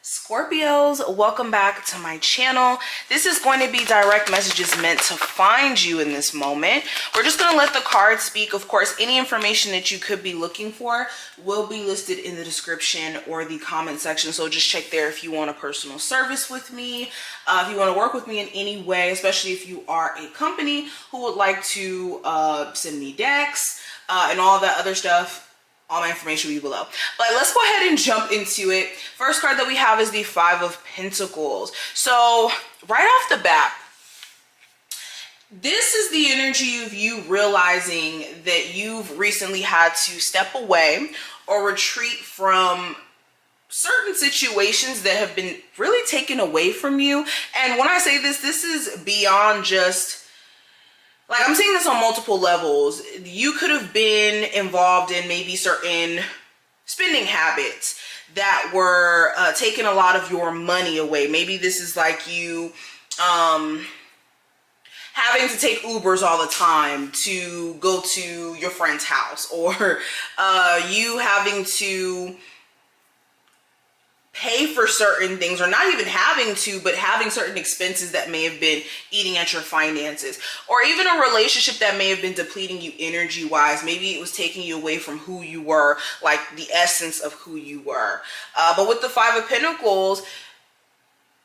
Scorpios, welcome back to my channel. This is going to be direct messages meant to find you in this moment. We're just going to let the cards speak. Of course, any information that you could be looking for will be listed in the description or the comment section. So just check there if you want a personal service with me, if you want to work with me in any way, especially if you are a company who would like to send me decks and all that other stuff. All my information will be below. But let's go ahead and jump into it. First card that we have is the Five of Pentacles. So right off the bat, this is the energy of you realizing that you've recently had to step away or retreat from certain situations that have been really taken away from you. And when I say this, this is beyond just, like, I'm seeing this on multiple levels. You could have been involved in maybe certain spending habits that were taking a lot of your money away. Maybe this is like you having to take Ubers all the time to go to your friend's house, or you having to pay for certain things, or not even having to, but having certain expenses that may have been eating at your finances, or even a relationship that may have been depleting you energy wise. Maybe it was taking you away from who you were, like the essence of who you were. But with the Five of Pentacles,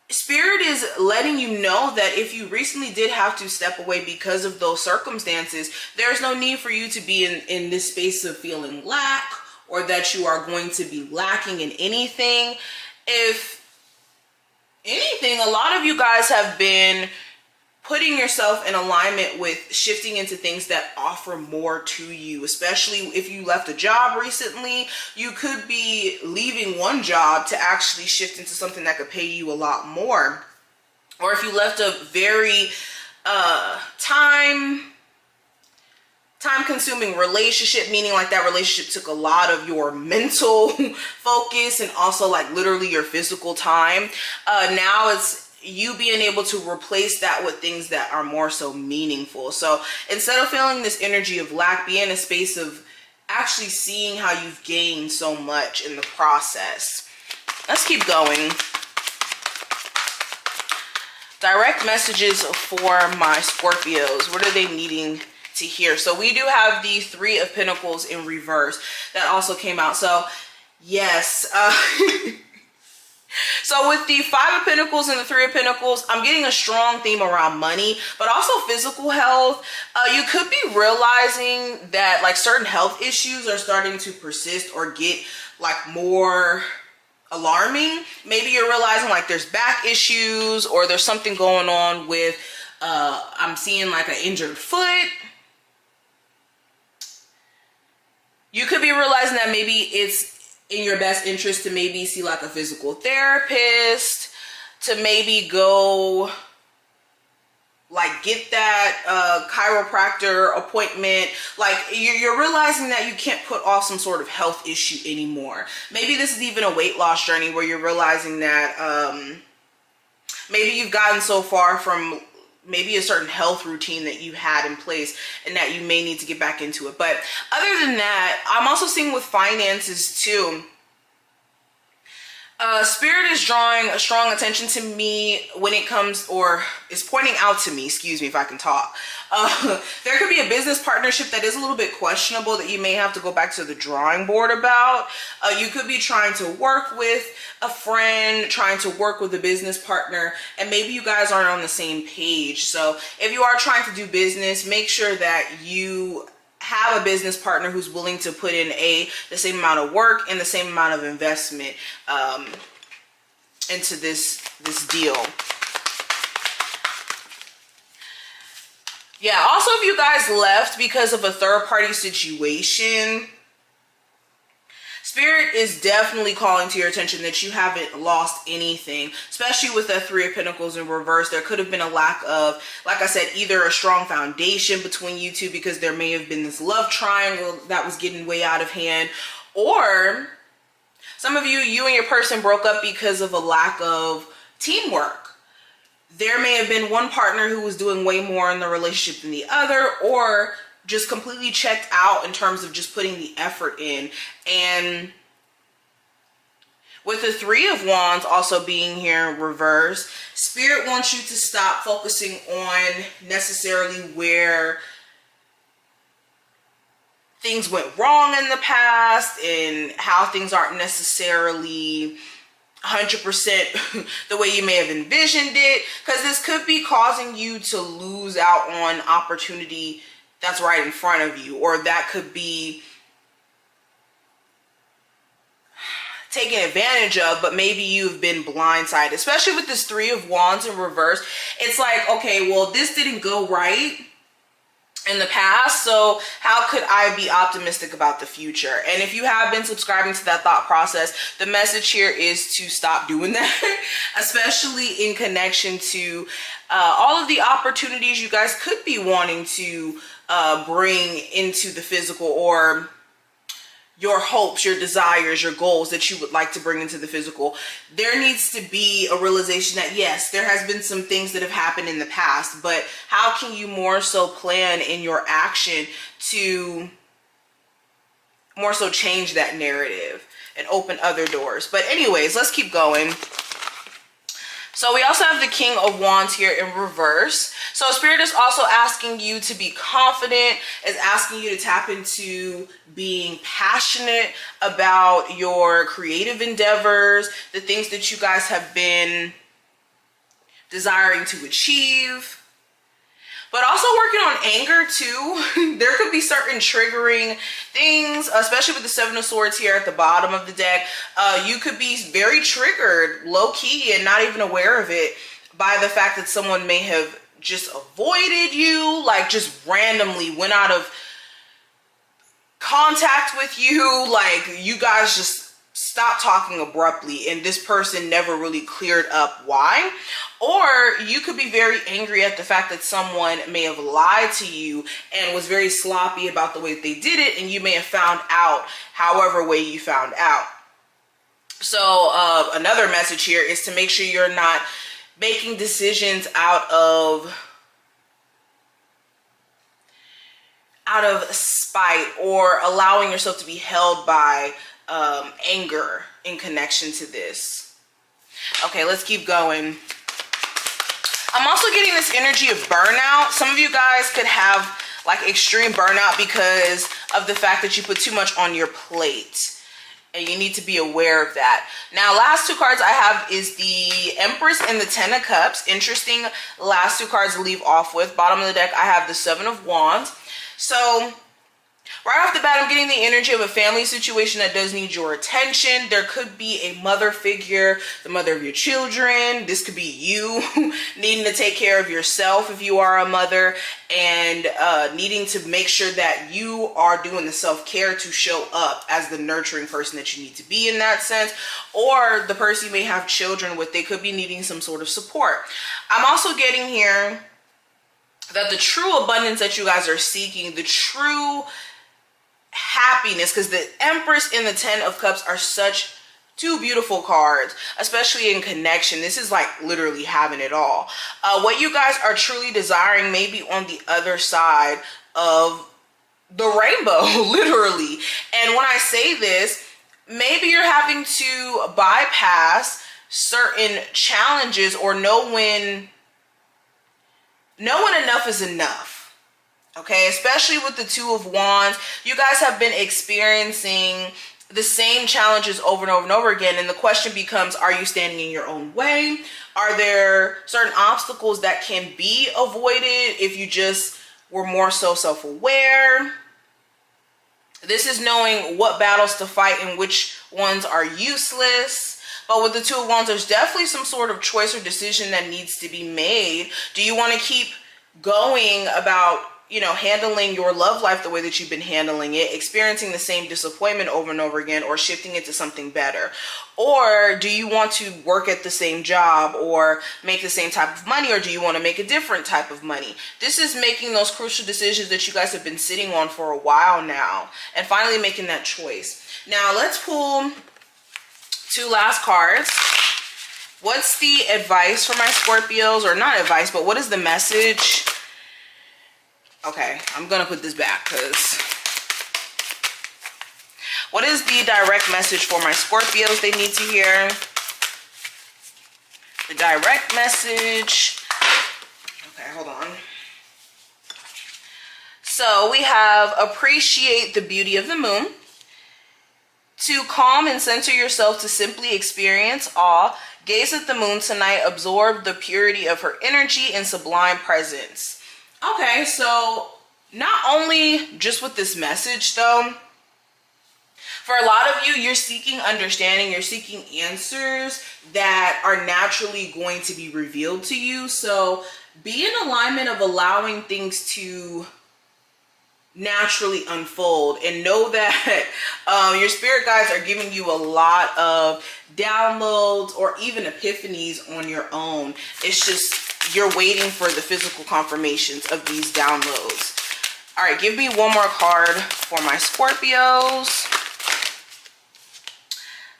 Spirit is letting you know that if you recently did have to step away because of those circumstances, there's no need for you to be in this space of feeling lack, or that you are going to be lacking in anything. If anything, a lot of you guys have been putting yourself in alignment with shifting into things that offer more to you. Especially if you left a job recently, you could be leaving one job to actually shift into something that could pay you a lot more. Or if you left a very time-consuming relationship, meaning like that relationship took a lot of your mental focus and also like literally your physical time. Now it's you being able to replace that with things that are more so meaningful. So instead of feeling this energy of lack, be in a space of actually seeing how you've gained so much in the process. Let's keep going. Direct messages for my Scorpios. What are they needing to hear? So we do have the Three of Pentacles in reverse that also came out. So yes, so with the Five of Pentacles and the Three of Pentacles, I'm getting a strong theme around money, but also physical health. You could be realizing that like certain health issues are starting to persist or get like more alarming. Maybe you're realizing like there's back issues, or there's something going on with I'm seeing like an injured foot. You could be realizing that maybe it's in your best interest to maybe see like a physical therapist, to maybe go like get that chiropractor appointment. Like you're realizing that you can't put off some sort of health issue anymore. Maybe this is even a weight loss journey where you're realizing that maybe you've gotten so far from maybe a certain health routine that you had in place and that you may need to get back into it. But other than that, I'm also seeing with finances too. Spirit is drawing a strong attention to me when it comes, or is pointing out to me, excuse me if I can talk. There could be a business partnership that is a little bit questionable that you may have to go back to the drawing board about. You could be trying to work with a friend, trying to work with a business partner, and maybe you guys aren't on the same page. So if you are trying to do business, make sure that you have a business partner who's willing to put in the same amount of work and the same amount of investment into this deal. Yeah, also if you guys left because of a third-party situation, Spirit is definitely calling to your attention that you haven't lost anything, especially with that Three of Pentacles in reverse. There could have been a lack of, like I said, either a strong foundation between you two because there may have been this love triangle that was getting way out of hand, or some of you and your person broke up because of a lack of teamwork. There may have been one partner who was doing way more in the relationship than the other, or just completely checked out in terms of just putting the effort in. And With the Three of Wands also being here in reverse, Spirit wants you to stop focusing on necessarily where things went wrong in the past and how things aren't necessarily 100% the way you may have envisioned it, because this could be causing you to lose out on opportunity that's right in front of you, or that could be taken advantage of, but maybe you've been blindsided. Especially with this Three of Wands in reverse, it's like, okay, well, this didn't go right in the past, so how could I be optimistic about the future? And if you have been subscribing to that thought process, the message here is to stop doing that, especially in connection to all of the opportunities you guys could be wanting to bring into the physical, or your hopes, your desires, your goals that you would like to bring into the physical. There needs to be a realization that yes, there has been some things that have happened in the past, but how can you more so plan in your action to more so change that narrative and open other doors? But anyways, let's keep going. So we also have the King of Wands here in reverse. So Spirit is also asking you to be confident, is asking you to tap into being passionate about your creative endeavors, the things that you guys have been desiring to achieve. But also working on anger too. There could be certain triggering things, especially with the Seven of Swords here at the bottom of the deck. You could be very triggered, low key, and not even aware of it by the fact that someone may have just avoided you, like just randomly went out of contact with you. Like you guys just stopped talking abruptly and this person never really cleared up why. Or you could be very angry at the fact that someone may have lied to you and was very sloppy about the way that they did it, and you may have found out however way you found out. So another message here is to make sure you're not making decisions out of spite, or allowing yourself to be held by anger in connection to this. Okay, let's keep going. I'm also getting this energy of burnout. Some of you guys could have like extreme burnout because of the fact that you put too much on your plate, and you need to be aware of that. Now, last two cards I have is the Empress and the Ten of Cups. Interesting last two cards to leave off with. Bottom of the deck, I have the Seven of Wands. So right off the bat, I'm getting the energy of a family situation that does need your attention. There could be a mother figure, the mother of your children. This could be you needing to take care of yourself if you are a mother, and needing to make sure that you are doing the self-care to show up as the nurturing person that you need to be in that sense. Or the person you may have children with, they could be needing some sort of support. I'm also getting here that the true abundance that you guys are seeking, the true happiness, because the Empress and the Ten of Cups are such two beautiful cards, especially in connection. This is like literally having it all. What you guys are truly desiring may be on the other side of the rainbow, literally. And when I say this, maybe you're having to bypass certain challenges, or know when enough is enough. Okay, especially with the Two of Wands, you guys have been experiencing the same challenges over and over and over again. And the question becomes, are you standing in your own way? Are there certain obstacles that can be avoided if you just were more so self-aware? This is knowing what battles to fight and which ones are useless. But with the Two of Wands, there's definitely some sort of choice or decision that needs to be made. Do you want to keep going about, you know, handling your love life the way that you've been handling it, experiencing the same disappointment over and over again, or shifting it to something better? Or do you want to work at the same job or make the same type of money, or do you want to make a different type of money? This is making those crucial decisions that you guys have been sitting on for a while now, and finally making that choice. Now let's pull two last cards. What's the advice for my Scorpios? Or not advice, but what is the message? Okay, I'm gonna put this back because What is the direct message for my Scorpios they need to hear? The direct message. Okay, hold on. So we have appreciate the beauty of the moon. To calm and center yourself to simply experience awe. Gaze at the moon tonight. Absorb the purity of her energy and sublime presence. Okay, so not only just with this message though, for a lot of you, you're seeking understanding, you're seeking answers that are naturally going to be revealed to you. So be in alignment of allowing things to naturally unfold, and know that your spirit guides are giving you a lot of downloads or even epiphanies on your own. It's just you're waiting for the physical confirmations of these downloads. All right, give me one more card for my Scorpios.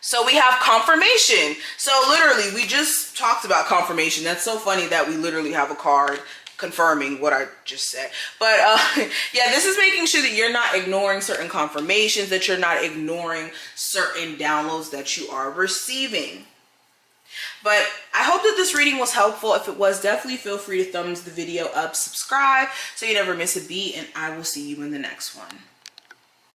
So we have confirmation. So literally, we just talked about confirmation. That's so funny that we literally have a card confirming what I just said. But yeah, this is making sure that you're not ignoring certain confirmations, that you're not ignoring certain downloads that you are receiving. But I hope that this reading was helpful. If it was, definitely feel free to thumbs the video up, subscribe so you never miss a beat, and I will see you in the next one.